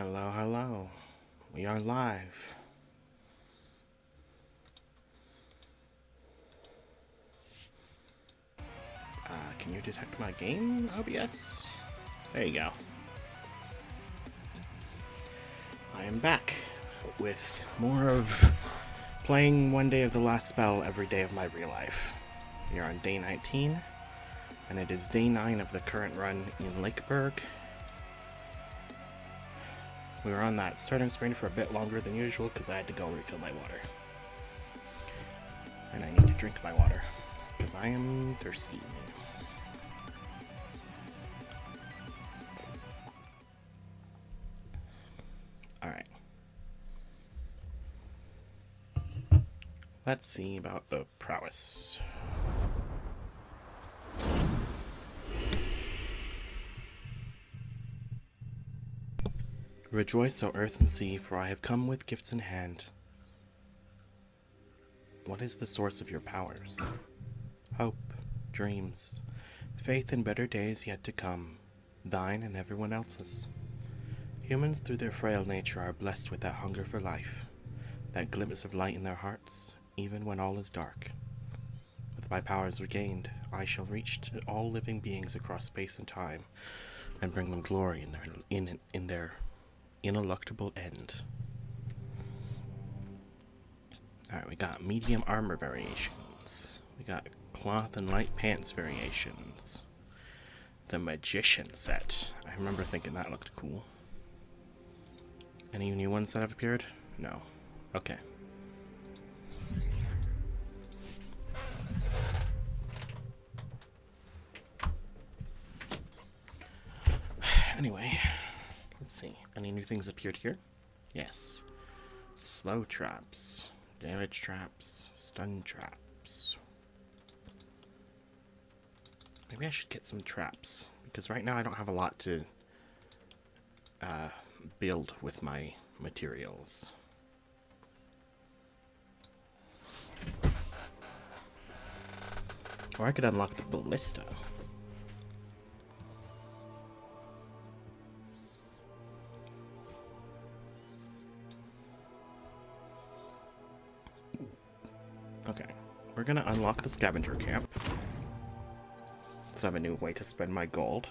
Hello, hello. We are live. Can you detect my game, OBS? There you go. I am back with more of playing one day of the last spell every day of my real life. We are on day 19, and it is day 9 of the current run in Lakeburg. We were on that starting screen for a bit longer than usual because I had to go refill my water. And I need to drink my water because I am thirsty. Alright. Let's see about the prowess. Rejoice, O earth and sea, for I have come with gifts in hand. What is the source of your powers? Hope, dreams, faith in better days yet to come, thine and everyone else's. Humans, through their frail nature, are blessed with that hunger for life, that glimpse of light in their hearts, even when all is dark. With my powers regained, I shall reach to all living beings across space and time, and bring them glory in their ineluctable end. Alright, we got medium armor variations. We got cloth and light pants variations. The magician set. I remember thinking that looked cool. Any new ones that have appeared? No. Okay. Anyway, let's see. Any new things appeared here? Yes. Slow traps, damage traps, stun traps. Maybe I should get some traps, because right now I don't have a lot to build with my materials. Or I could unlock the ballista. Okay, we're gonna unlock the scavenger camp. Let's have a new way to spend my gold.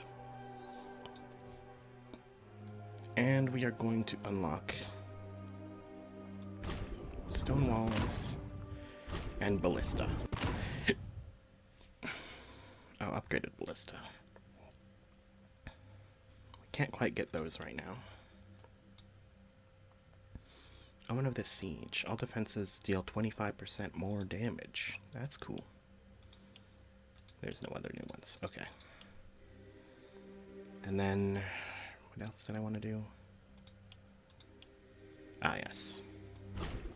And we are going to unlock stone walls and ballista. Oh, upgraded ballista. We can't quite get those right now. Omen of the Siege. All defenses deal 25% more damage. That's cool. There's no other new ones. Okay. And then, what else did I want to do? Ah, yes.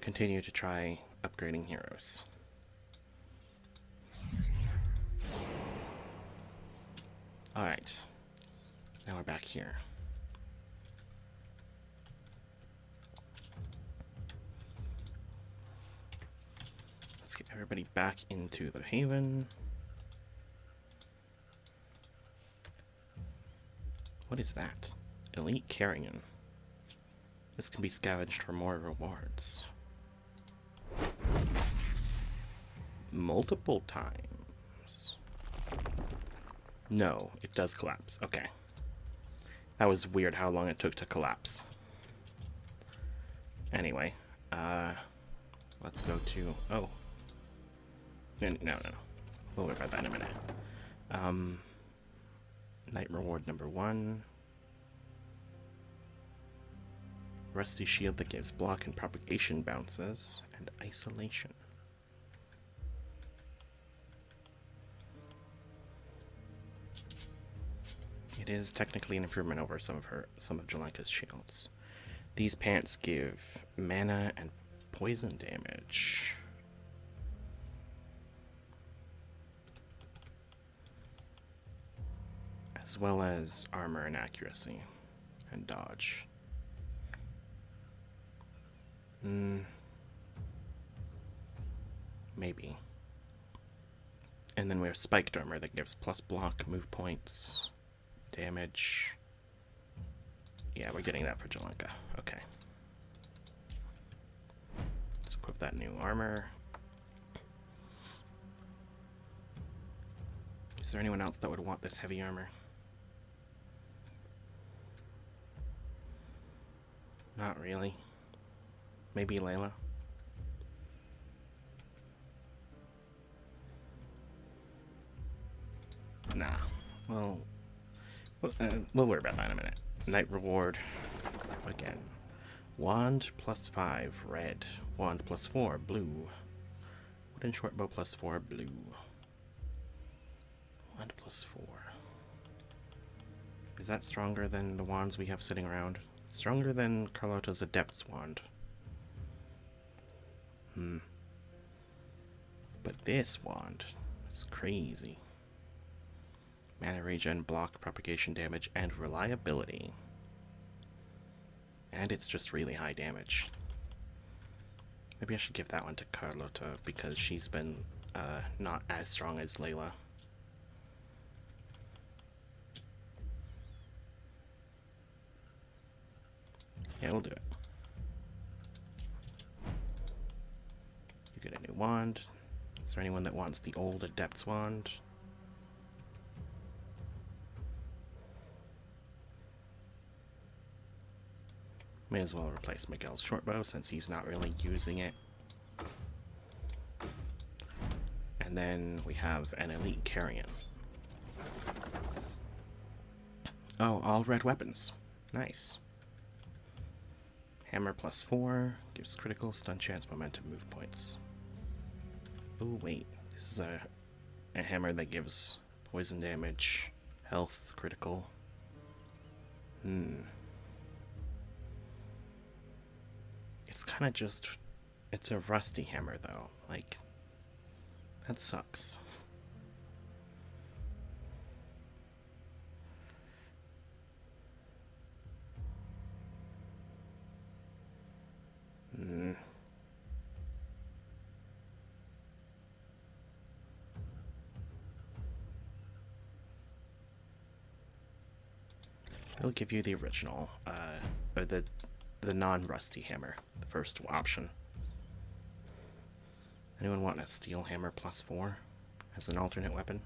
Continue to try upgrading heroes. Alright. Now we're back here. Let's get everybody back into the Haven. What is that? Elite Carrion. This can be scavenged for more rewards. Multiple times. No, it does collapse. Okay. That was weird how long it took to collapse. Anyway, let's go to... Oh. No. We'll worry about that in a minute. Night reward number 1. Rusty shield that gives block and propagation bounces, and isolation. It is technically an improvement over some of Jellica's shields. These pants give mana and poison damage. As well as armor and accuracy and dodge. Maybe. And then we have spiked armor that gives plus block, move points, damage. Yeah, we're getting that for Jalenka. Okay. Let's equip that new armor. Is there anyone else that would want this heavy armor? Not really. Maybe Layla? Nah. Well, we'll worry about that in a minute. Night reward. Again. Wand plus 5, red. Wand plus 4, blue. Wooden short bow plus 4, blue. Wand plus 4. Is that stronger than the wands we have sitting around? Stronger than Carlotta's Adept's wand. But this wand is crazy. Mana regen, block, propagation damage, and reliability. And it's just really high damage. Maybe I should give that one to Carlotta because she's been not as strong as Layla. Yeah, we'll do it. You get a new wand. Is there anyone that wants the old Adept's wand? May as well replace Miguel's shortbow since he's not really using it. And then we have an elite carrion. Oh, all red weapons. Nice. Hammer plus 4 gives critical, stun chance, momentum, move points. Oh wait, this is a hammer that gives poison damage, health, critical. It's kind of just, it's a rusty hammer though, like, that sucks. I'll give you the original, or the non-rusty hammer, the first option. Anyone want a steel hammer plus 4 as an alternate weapon?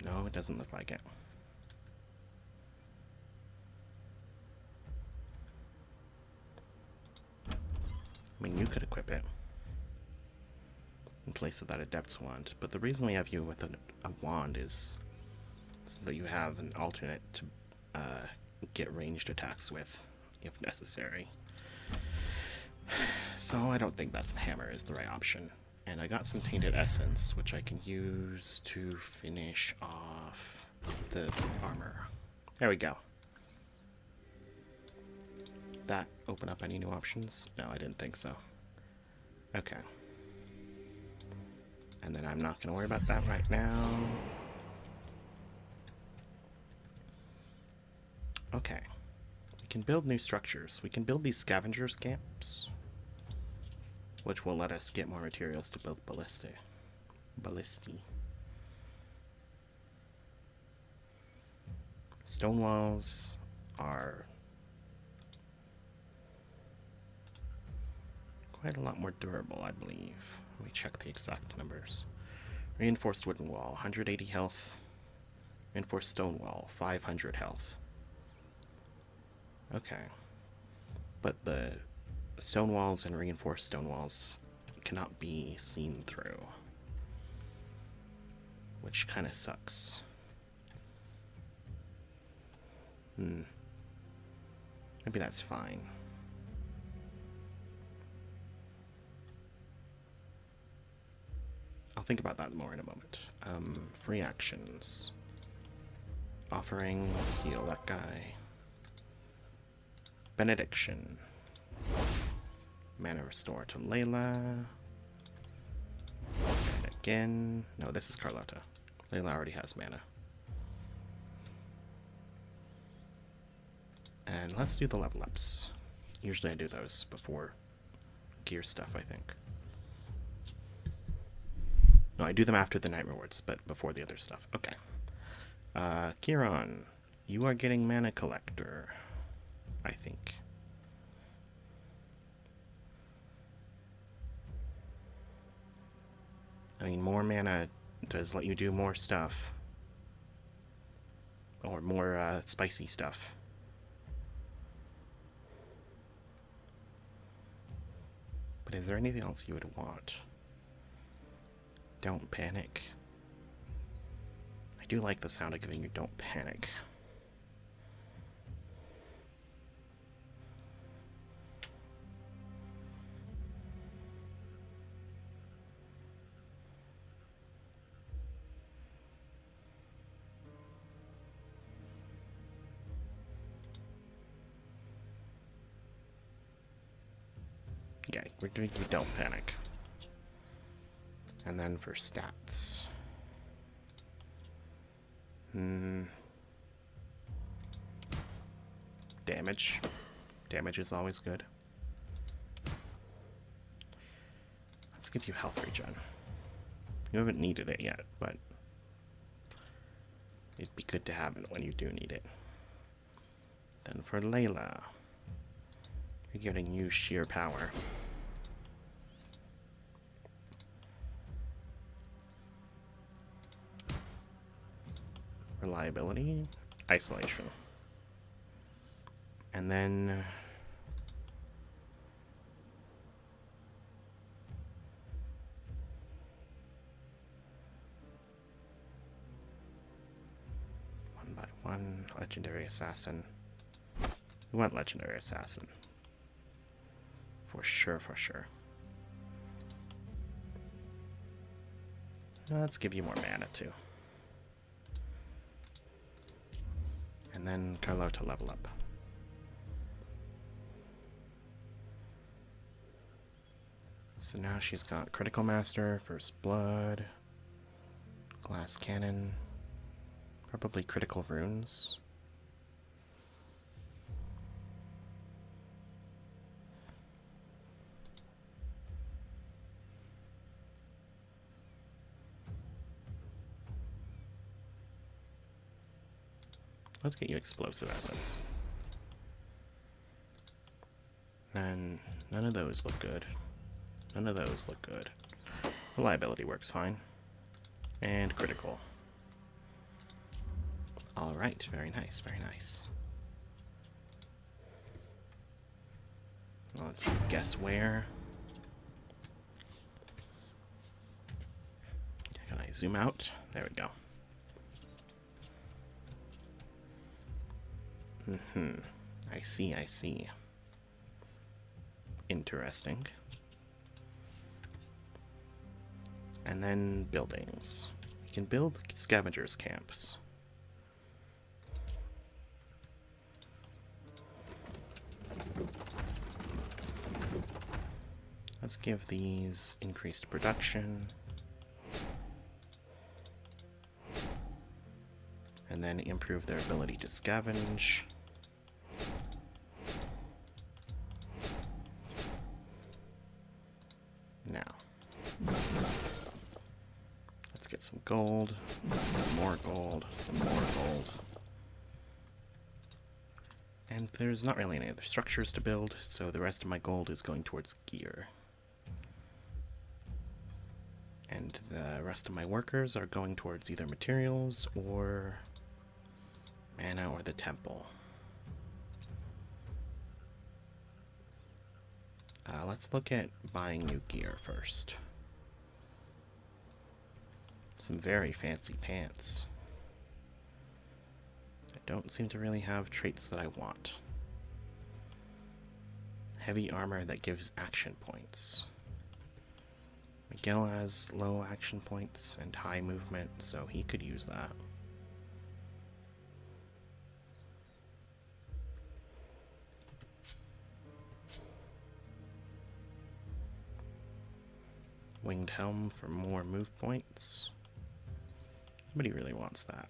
No, it doesn't look like it. I mean, you could equip it in place of that Adept's wand, but the reason we have you with a wand is so that you have an alternate to get ranged attacks with, if necessary. So I don't think that's the hammer is the right option. And I got some Tainted Essence, which I can use to finish off the armor. There we go. That open up any new options? No, I didn't think so. Okay. And then I'm not going to worry about that right now. Okay. We can build new structures. We can build these scavengers camps, which will let us get more materials to build ballistae. Stone walls are quite a lot more durable, I believe. Let me check the exact numbers. Reinforced wooden wall, 180 health. Reinforced stone wall, 500 health. Okay. But the stone walls and reinforced stone walls cannot be seen through, which kind of sucks. Maybe that's fine. I'll think about that more in a moment. Free actions. Offering, heal that guy. Benediction. Mana restore to Layla. And again. No, this is Carlotta. Layla already has mana. And let's do the level ups. Usually I do those before gear stuff, I think. No, I do them after the night rewards, but before the other stuff. Okay. Kieran, you are getting Mana Collector, I think. I mean, more mana does let you do more stuff. Or more, spicy stuff. But is there anything else you would want? Don't panic. I do like the sound of giving you don't panic. Yeah, we're doing you don't panic. And then for stats. Damage. Damage is always good. Let's give you health regen. You haven't needed it yet, but it'd be good to have it when you do need it. Then for Layla, we're giving you sheer power. Reliability, isolation. And then one by one, legendary assassin. We want legendary assassin. For sure, for sure. Let's give you more mana too. And then Carlota level up. So now she's got Critical Master, First Blood, Glass Cannon, probably Critical Runes. Let's get you Explosive Essence. And none of those look good. None of those look good. Reliability works fine. And critical. Alright, very nice, very nice. Let's guess where. Can I zoom out? There we go. I see, I see. Interesting. And then buildings. We can build scavengers camps. Let's give these increased production. And then improve their ability to scavenge. Now, let's get some gold, some more gold, some more gold. And there's not really any other structures to build, so the rest of my gold is going towards gear. And the rest of my workers are going towards either materials or mana or the temple. Let's look at buying new gear first. Some very fancy pants. I don't seem to really have traits that I want. Heavy armor that gives action points. Miguel has low action points and high movement, so he could use that. Winged helm for more move points. Nobody really wants that.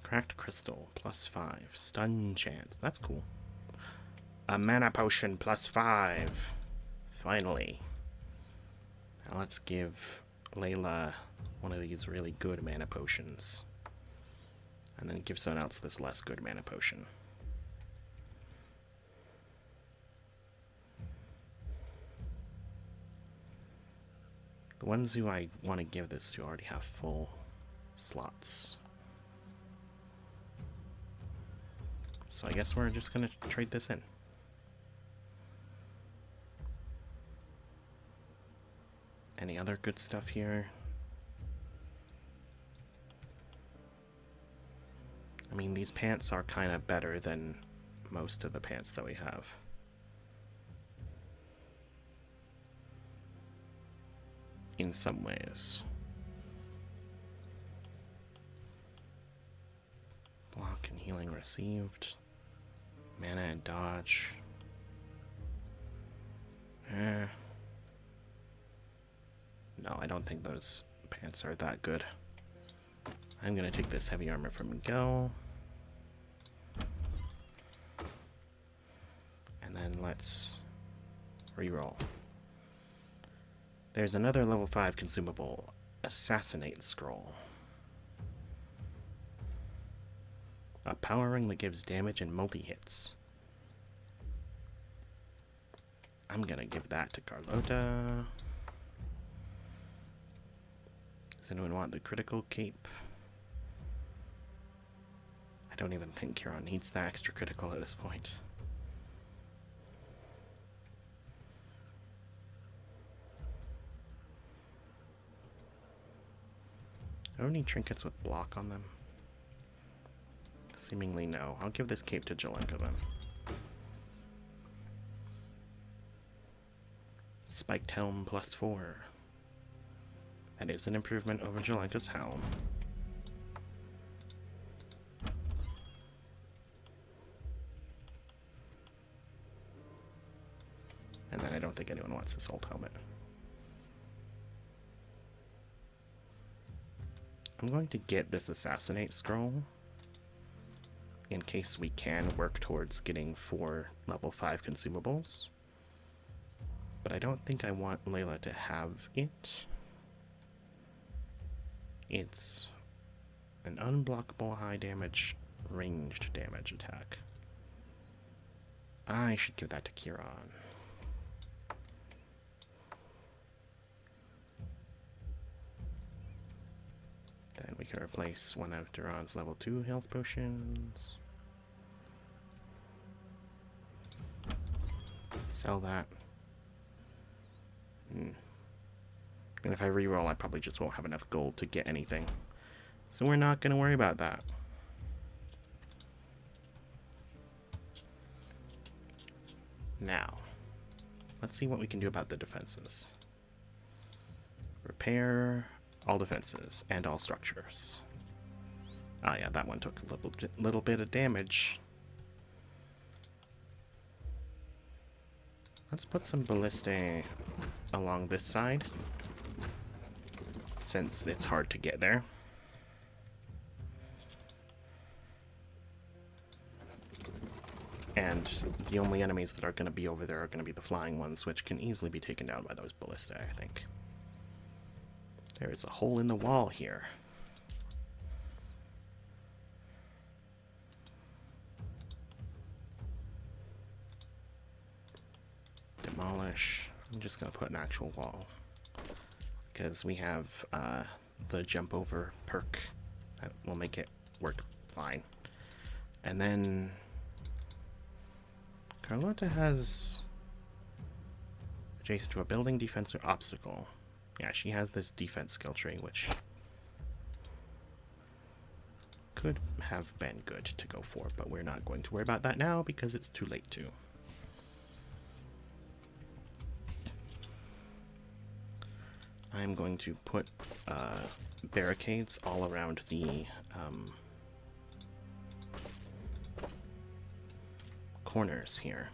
Cracked crystal, +5. Stun chance, that's cool. A mana potion, +5. Finally. Now let's give Layla one of these really good mana potions, and then give someone else this less good mana potion. The ones who I want to give this to already have full slots. So I guess we're just going to trade this in. Any other good stuff here? I mean, these pants are kind of better than most of the pants that we have. In some ways. Block and healing received. Mana and dodge. No, I don't think those pants are that good. I'm gonna take this heavy armor from Miguel. And then let's reroll. There's another level 5 consumable, Assassinate Scroll. A power ring that gives damage and multi-hits. I'm gonna give that to Carlota. Does anyone want the critical cape? I don't even think Kieran needs the extra critical at this point. I don't need trinkets with block on them. Seemingly no. I'll give this cape to Jelenka then. Spiked helm +4. That is an improvement over Jelenka's helm. And then I don't think anyone wants this old helmet. I'm going to get this Assassinate Scroll in case we can work towards getting 4 level 5 consumables. But I don't think I want Layla to have it. It's an unblockable high damage ranged damage attack. I should give that to Kieran. Then we can replace one of Duran's level 2 health potions. Sell that. And if I reroll, I probably just won't have enough gold to get anything. So we're not going to worry about that. Now, let's see what we can do about the defenses. Repair all defenses and all structures. Ah, yeah, that one took a little bit of damage. Let's put some ballistae along this side, since it's hard to get there. And the only enemies that are going to be over there are going to be the flying ones, which can easily be taken down by those ballistae, I think. There is a hole in the wall here. Demolish. I'm just going to put an actual wall, because we have the jump over perk that will make it work fine. And then Carlota has adjacent to a building, defense, or obstacle. Yeah, she has this defense skill tree, which could have been good to go for, but we're not going to worry about that now because it's too late to. I'm going to put barricades all around the corners here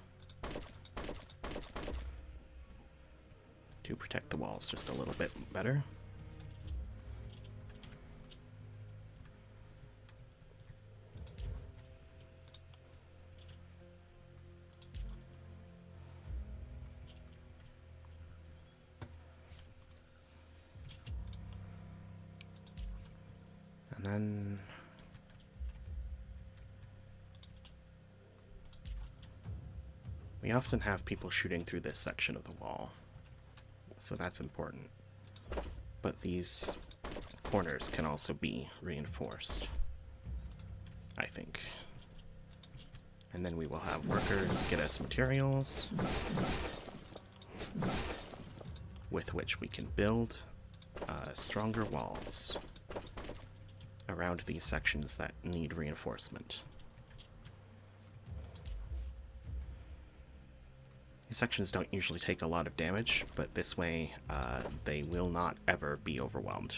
to protect the walls just a little bit better. then we often have people shooting through this section of the wall, so that's important. But these corners can also be reinforced, I think. And then we will have workers get us materials with which we can build stronger walls around these sections that need reinforcement. These sections don't usually take a lot of damage, but this way they will not ever be overwhelmed.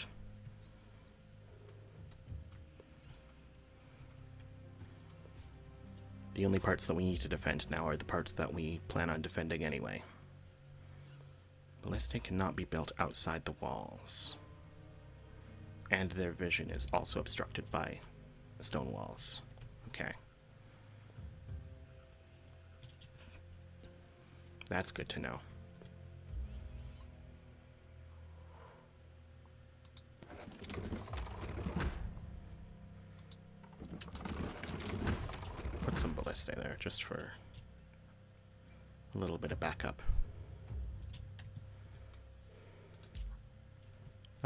The only parts that we need to defend now are the parts that we plan on defending anyway. Ballistic cannot be built outside the walls. And their vision is also obstructed by stone walls. Okay. That's good to know. Put some ballista there just for a little bit of backup.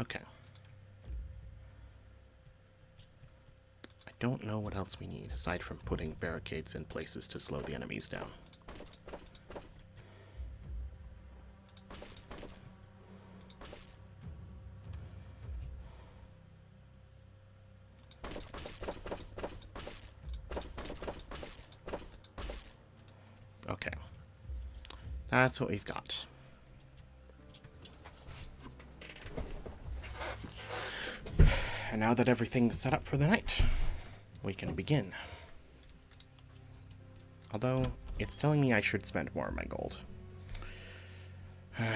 Okay. I don't know what else we need aside from putting barricades in places to slow the enemies down. Okay. That's what we've got. And now that everything's set up for the night, we can begin. Although, it's telling me I should spend more of my gold. I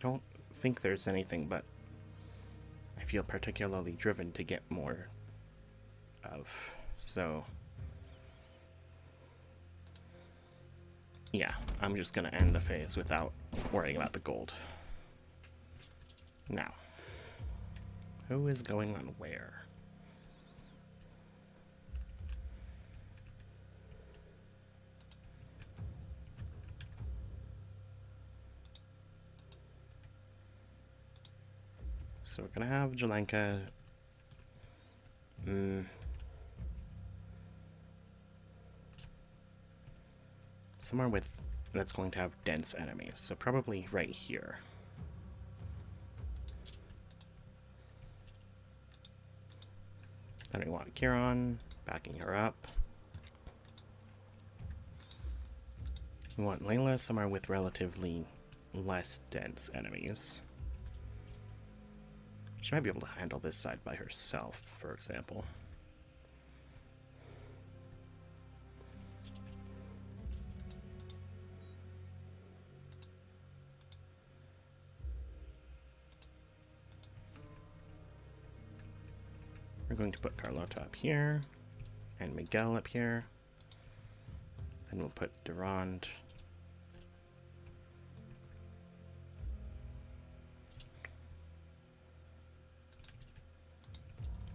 don't think there's anything, but I feel particularly driven to get more of, so yeah, I'm just gonna end the phase without worrying about the gold. Now, who is going on where? So we're gonna have Jelenka. Somewhere with that's going to have dense enemies, so probably right here. Then we want Kiran, backing her up. We want Layla somewhere with relatively less dense enemies. She might be able to handle this side by herself, for example. We're going to put Carlota up here, and Miguel up here. Then we'll put Durand.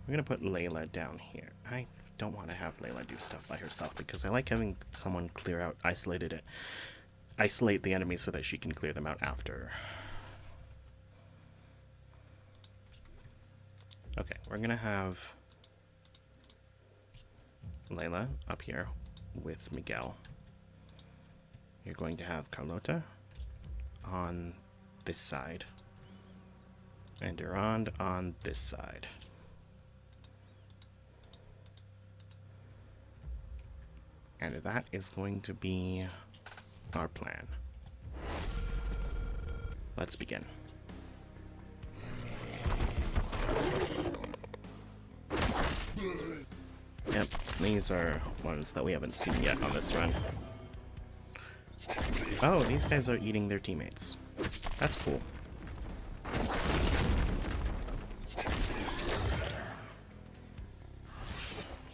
We're going to put Layla down here. I don't want to have Layla do stuff by herself because I like having someone clear out, isolate the enemies so that she can clear them out after. Okay, we're going to have Layla up here with Miguel. You're going to have Carlota on this side and Durand on this side. And that is going to be our plan. Let's begin. Yep, these are ones that we haven't seen yet on this run. Oh, these guys are eating their teammates. That's cool.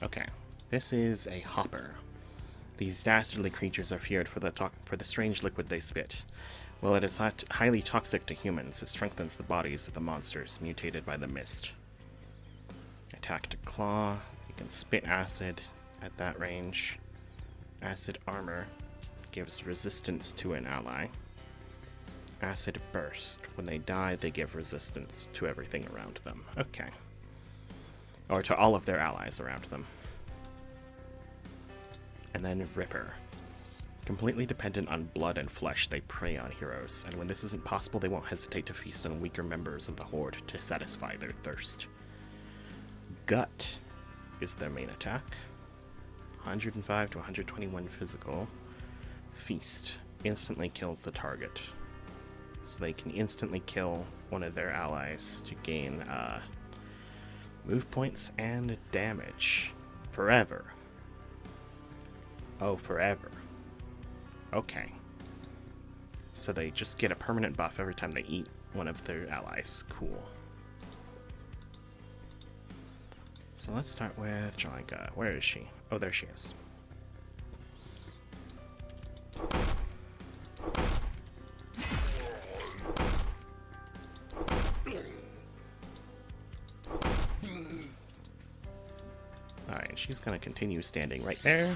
Okay, this is a hopper. These dastardly creatures are feared for the strange liquid they spit. While it is highly toxic to humans, it strengthens the bodies of the monsters mutated by the mist. Attack to claw. You can spit acid at that range. Acid armor gives resistance to an ally. Acid burst. When they die, they give resistance to everything around them. Okay. Or to all of their allies around them. And then Ripper. Completely dependent on blood and flesh, they prey on heroes, and when this isn't possible, they won't hesitate to feast on weaker members of the Horde to satisfy their thirst. Gut is their main attack. 105 to 121 physical. Feast instantly kills the target. So they can instantly kill one of their allies to gain move points and damage. Forever. Oh, forever. Okay. So they just get a permanent buff every time they eat one of their allies. Cool. So let's start with Jalenka. Where is she? Oh, there she is. Alright, she's gonna continue standing right there.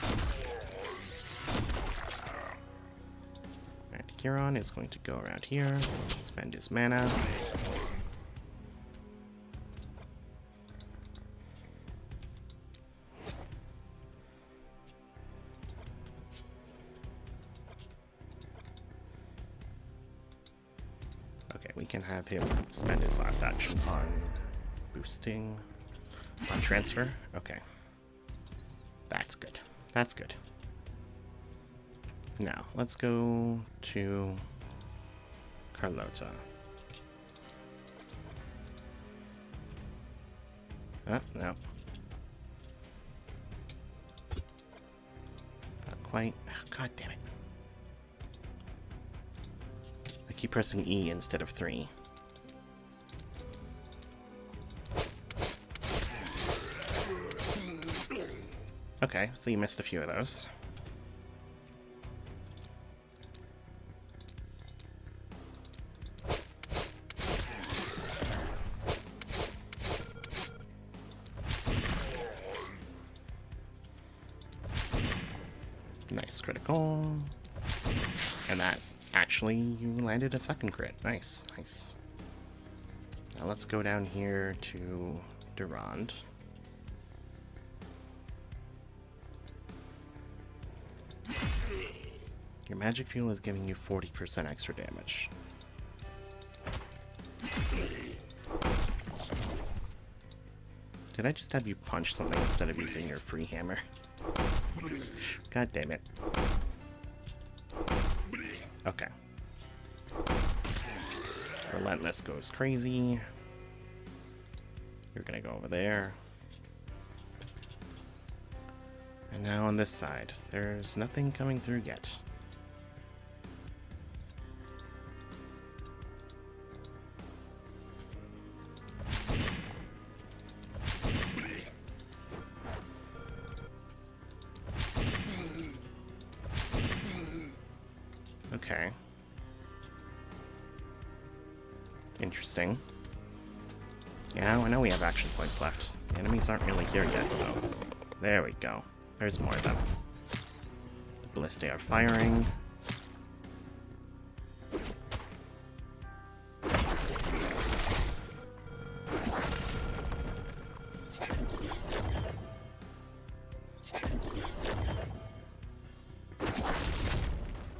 And Kieran is going to go around here, spend his mana. Okay, we can have him spend his last action on boosting, on transfer. Okay. That's good. That's good. Now, let's go to Carlota. Oh, no. Not quite. Oh, God damn it. I keep pressing E instead of 3. Okay, so you missed a few of those. Nice critical. And that actually, you landed a second crit. Nice, nice. Now let's go down here to Durand. Your magic fuel is giving you 40% extra damage. Did I just have you punch something instead of using your free hammer? God damn it. Okay. Relentless goes crazy. You're gonna go over there. And now on this side, there's nothing coming through yet. Okay. Interesting. Yeah, I know we have action points left. The enemies aren't really here yet, though. There we go. There's more of them. The Ballistae are firing.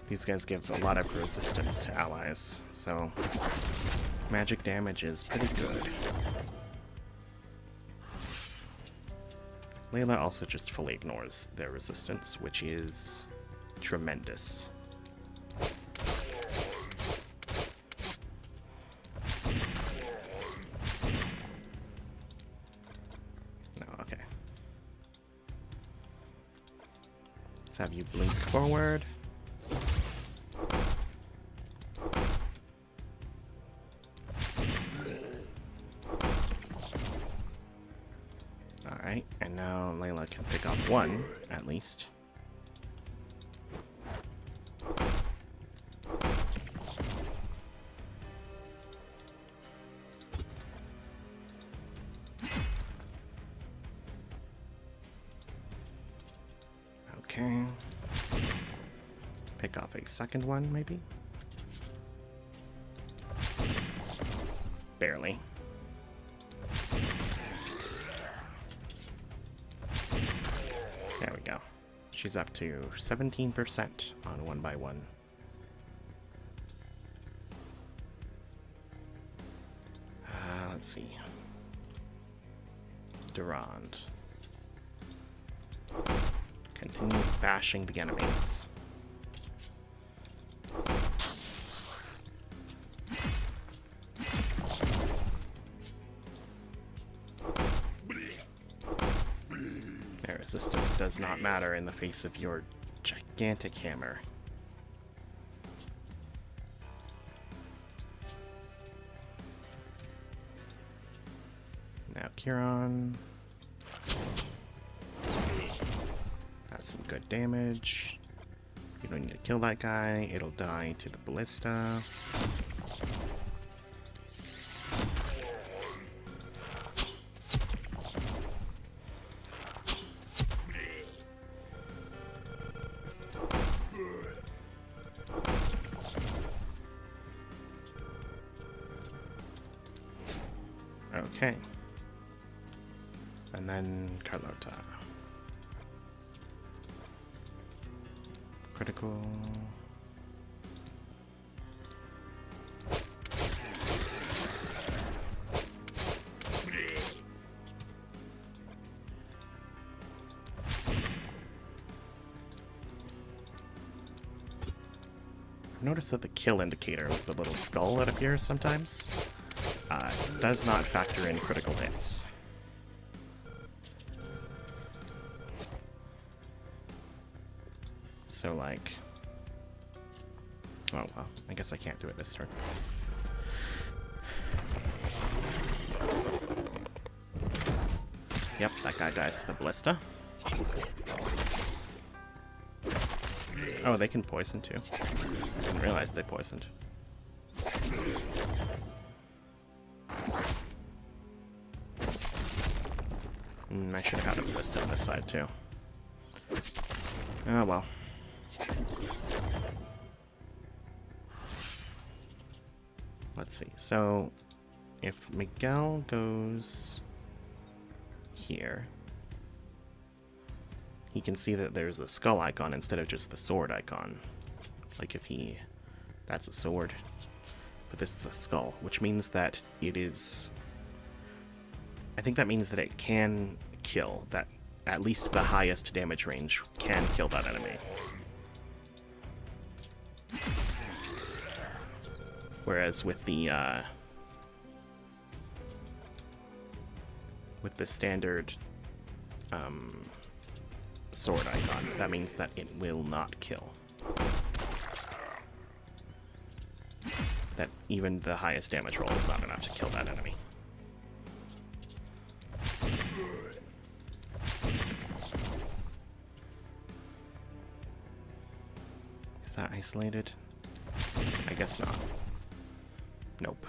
These guys give a lot of resistance to allies, so magic damage is pretty good. Layla also just fully ignores their resistance, which is tremendous. No, okay. Let's have you blink forward. Alright, and now Layla can pick off one, at least. Pick off a second one, maybe? Barely. There we go. She's up to 17% on 1x1. Let's see. Durand. Continue bashing the enemies. Their resistance does not matter in the face of your gigantic hammer. Now Kiron. That's some good damage. You don't need to kill that guy. It'll die to the ballista. Okay. And then Carlota. Critical. I've noticed that the kill indicator with the little skull that appears sometimes does not factor in critical hits. So, like... Oh, well, I guess I can't do it this turn. Yep, that guy dies to the ballista. Oh, they can poison too. Didn't realize they poisoned. I should have had a ballista on this side too. Oh well. Let's see. So, if Miguel goes here, he can see that there's a skull icon instead of just the sword icon. Like if he... That's a sword. But this is a skull, which means that it is... I think that means that it can kill, that at least the highest damage range can kill that enemy. Whereas with the standard sword icon, that means that it will not kill. That even the highest damage roll is not enough to kill that enemy. Is that isolated? I guess not. Nope.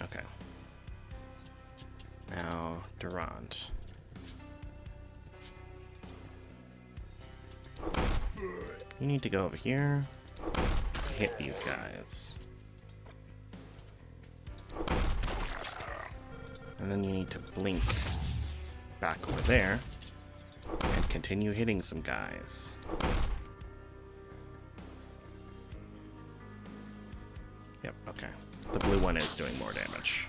Okay. Now, Durand. You need to go over here, hit these guys. And then you need to blink back over there and continue hitting some guys. Yep, okay. The blue one is doing more damage.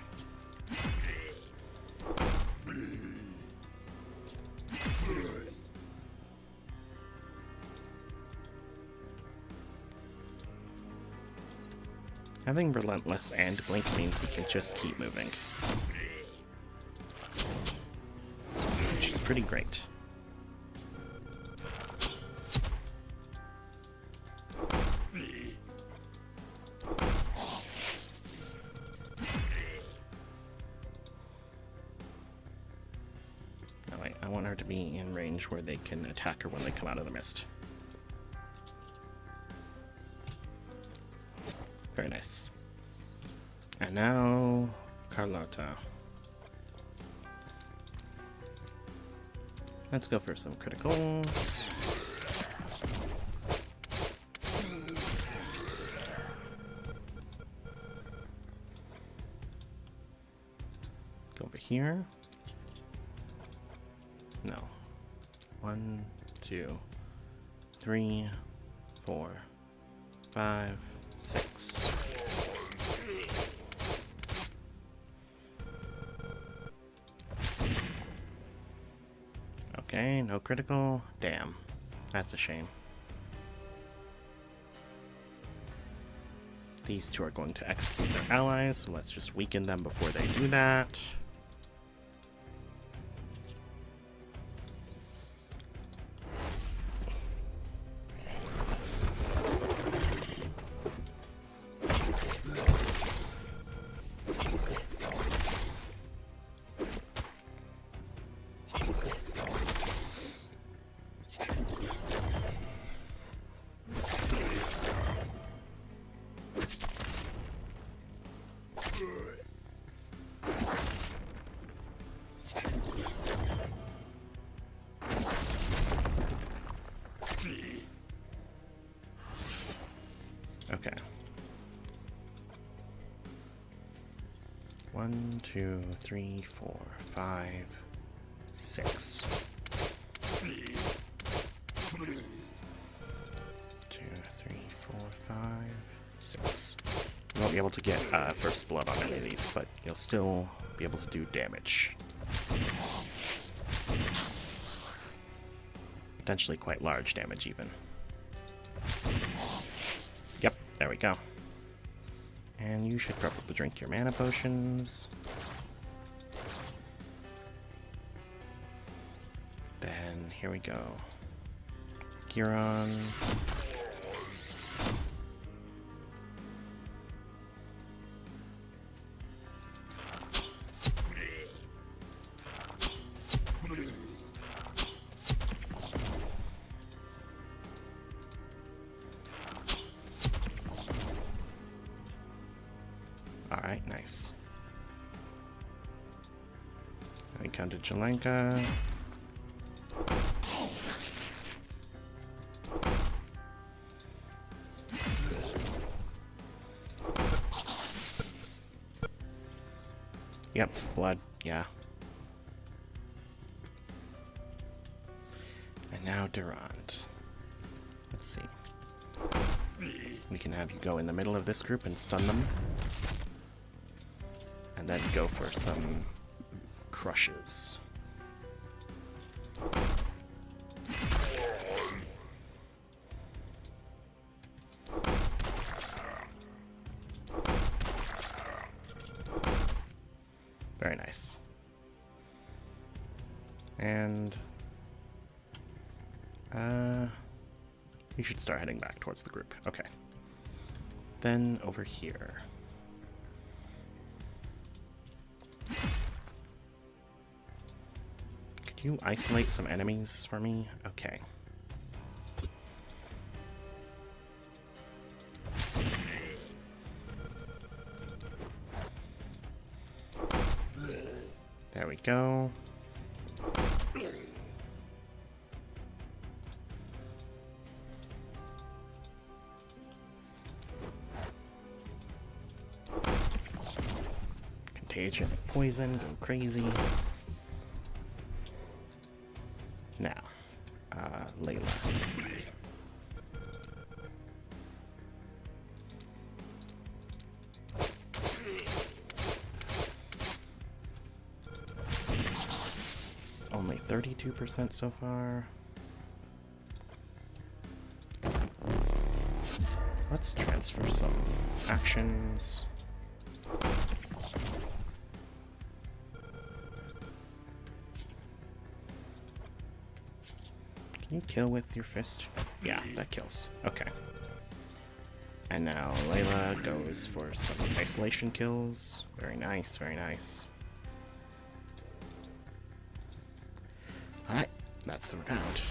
Having Relentless and Blink means he can just keep moving. Which is pretty great. Oh wait, I want her to be in range where they can attack her when they come out of the mist. Very nice. And now, Carlotta. Let's go for some criticals. Go over here. No. 1, 2, 3, 4, 5, 6. Okay, no critical. Damn. That's a shame. These two are going to execute their allies, so let's just weaken them before they do that. Okay. 1, 2, 3, 4, 5, 6. 2, 3, 4, 5, 6. You won't be able to get first blood on any of these, but you'll still be able to do damage. Potentially quite large damage, even. Yep, there we go. And you should probably drink your mana potions. Then, here we go. Giron. Alright, nice. Then we come to Jelenka. Yep, blood, yeah. And now Durand. Let's see. We can have you go in the middle of this group and stun them. And then go for some crushes. Very nice. And you should start heading back towards the group. Okay. Then over here. Could you isolate some enemies for me? Okay. There we go. Contagion, poison, go crazy. Now, Layla. Only 32% so far. Let's transfer some actions. Can you kill with your fist? Yeah, that kills. Okay. And now Layla goes for some isolation kills. Very nice, very nice. That's the round.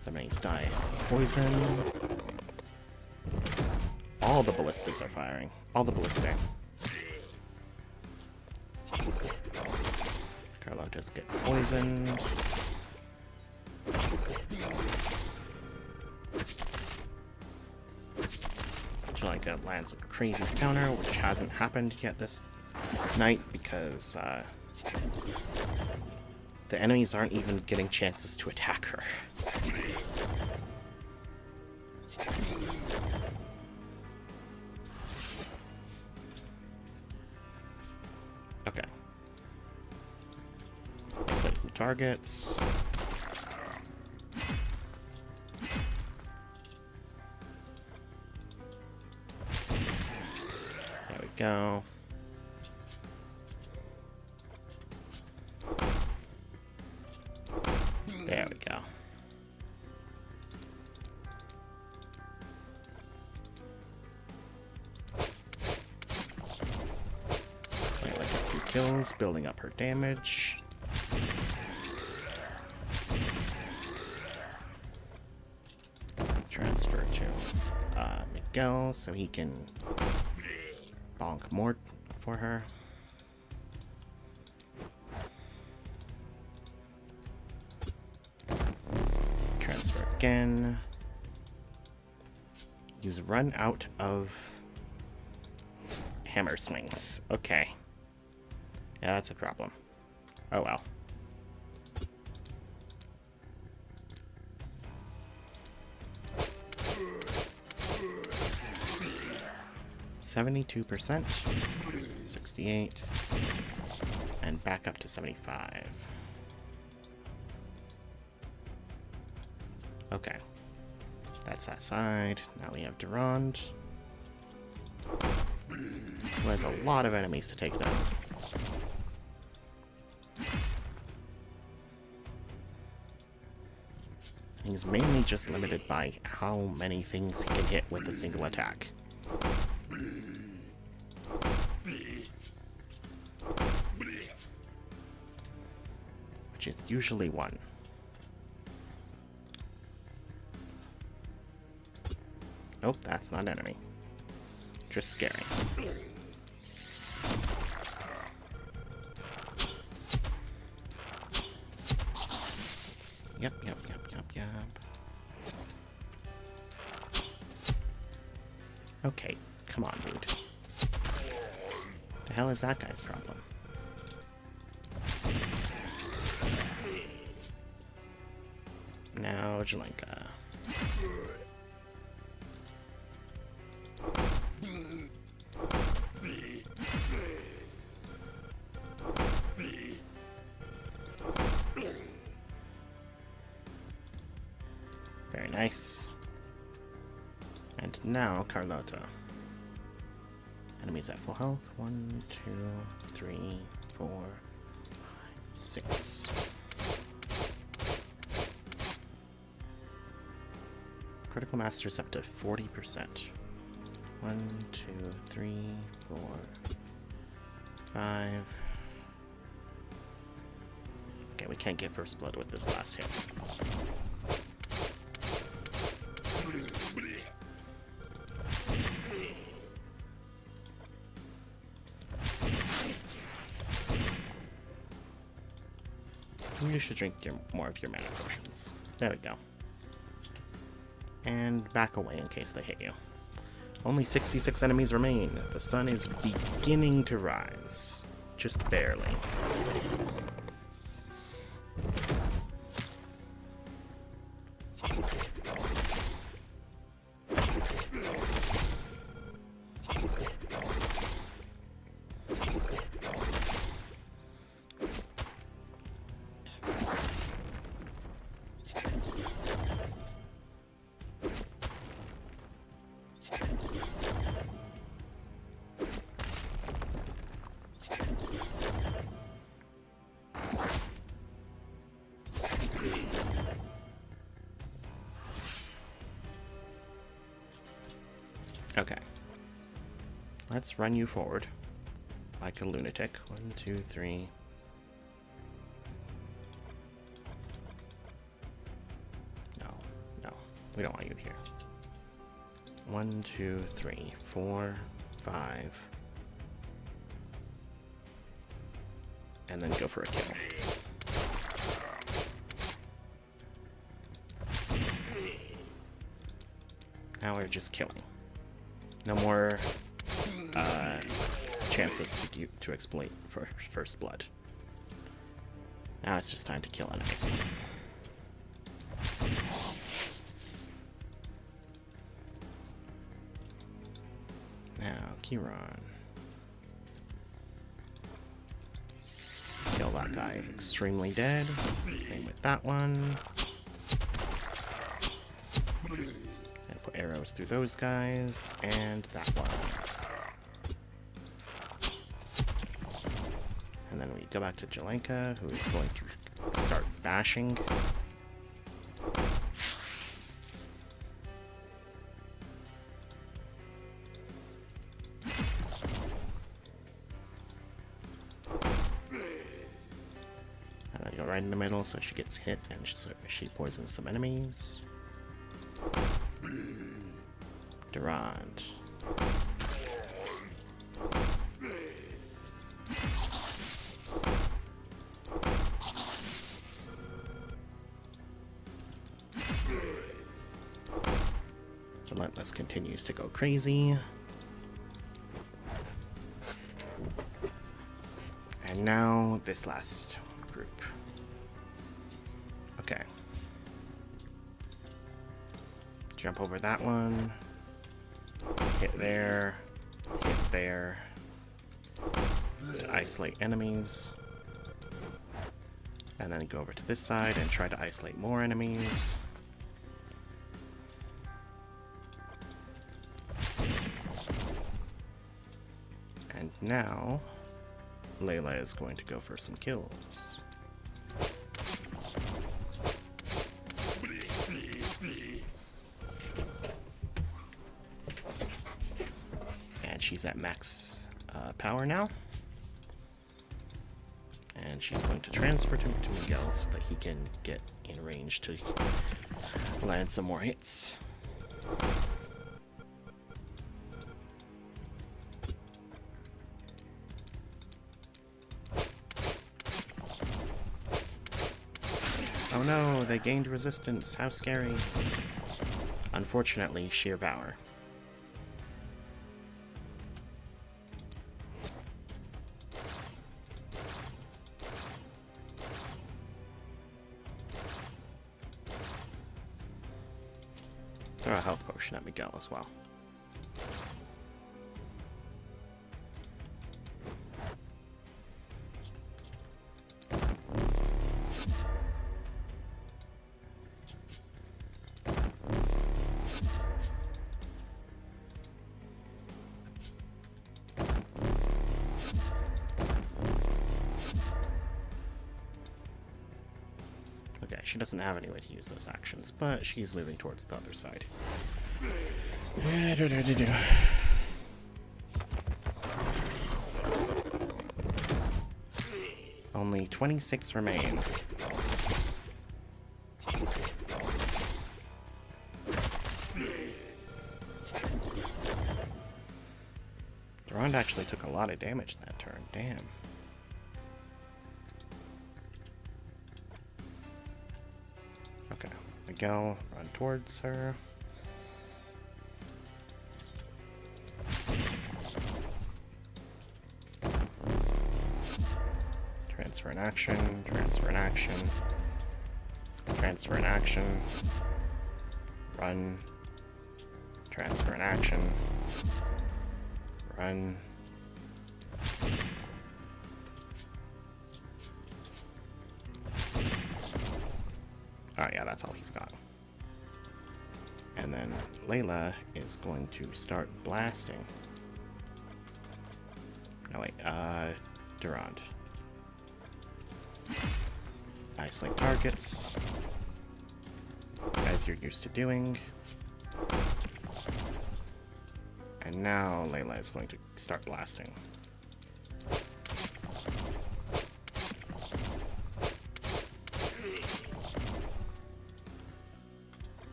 Somebody's dying. Poison. All the ballistas are firing. All the ballistae. Carlota's get poisoned. Jalenka lands a crazy counter, which hasn't happened yet this night because the enemies aren't even getting chances to attack her. Okay. Slay some targets. There we go. There we go. Right, let's get some kills, building up her damage. Transfer to Miguel so he can bonk more for her. Transfer again. He's run out of hammer swings. Okay. Yeah, that's a problem. Oh well. 72%, 68, and back up to 75. Okay, that's that side. Now we have Durand, who has a lot of enemies to take down. He's mainly just limited by how many things he can hit with a single attack. Which is usually one. Nope, that's not enemy. Just scary. Yep. Okay, come on, dude. The hell is that guy's problem? Now, Jalenka. Very nice. And now, Carlota. Enemies at full health. 1, 2, 3, 4, 6. Critical Master's up to 40%. 1, 2, 3, 4, 5. Okay, we can't get first blood with this last hit. You should drink more of your mana potions. There we go. And back away in case they hit you. Only 66 enemies remain. The sun is beginning to rise. Just barely. Okay. Let's run you forward. Like a lunatic. 1, 2, 3. We don't want you here. 1, 2, 3, 4, 5. And then go for a kill. Now we're just killing. No more chances to exploit for first blood. Now it's just time to kill enemies. Now, Chiron. Kill that guy. Extremely dead. Same with that one. And put arrows through those guys. And that one. And then we go back to Jelenka, who is going to start bashing. And then go right in the middle so she gets hit and she poisons some enemies. Durand. Relentless continues to go crazy. And now this last group. Okay. Jump over that one. Hit there. Hit there. Isolate enemies. And then go over to this side and try to isolate more enemies. And now, Layla is going to go for some kills. And she's at max power now. And she's going to transfer to Miguel so that he can get in range to land some more hits. Oh no, they gained resistance. How scary. Unfortunately, sheer power. Throw a health potion at Miguel as well. Okay, she doesn't have any way to use those actions, but she's moving towards the other side. Only 26 remain. Durand actually took a lot of damage that turn, damn. Okay, Miguel, run towards her. Transfer in action, transfer in action, transfer in action, run, transfer in action, run. Oh yeah, that's all he's got. And then Layla is going to start blasting. No wait, Durand. Isolate targets, as you're used to doing. And now Layla is going to start blasting.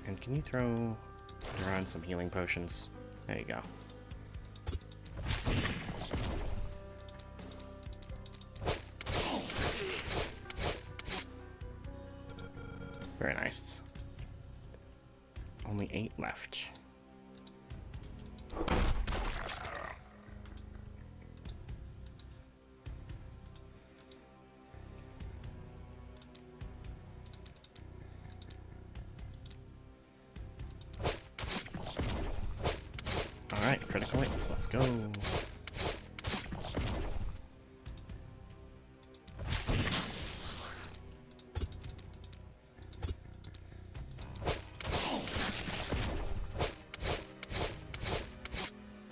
And And can you throw around some healing potions? There you go. Very nice. Only 8 left. Alright, critical hits, let's go.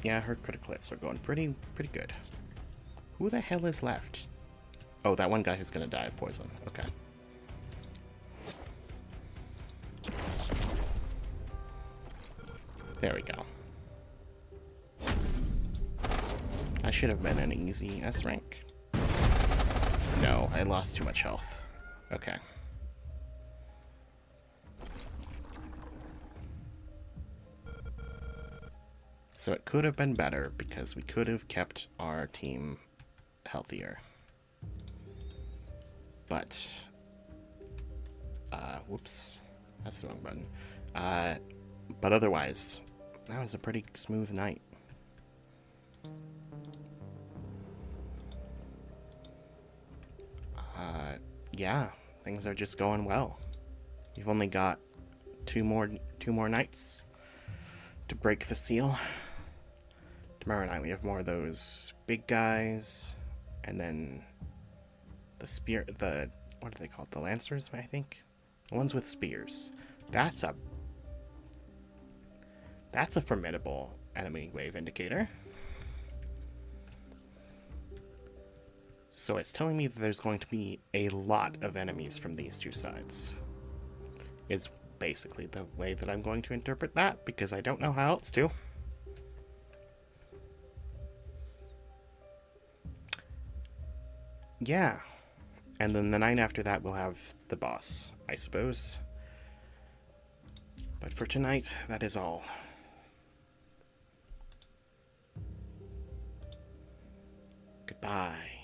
Yeah, her critical hits are going pretty good. Who the hell is left? Oh, that one guy who's gonna die of poison. Okay. There we go. I should have been an easy S rank. No, I lost too much health. Okay. So it could have been better because we could have kept our team healthier. But, whoops, that's the wrong button. But otherwise, that was a pretty smooth night. Yeah, things are just going well. You've only got two more nights to break the seal. Tomorrow night we have more of those big guys, and then the spear, what do they call it? The lancers, I think? The ones with spears. That's a formidable enemy wave indicator. So it's telling me that there's going to be a lot of enemies from these two sides. Is basically the way that I'm going to interpret that, because I don't know how else to. Yeah. And then the night after that we'll have the boss, I suppose. But for tonight, that is all. Goodbye.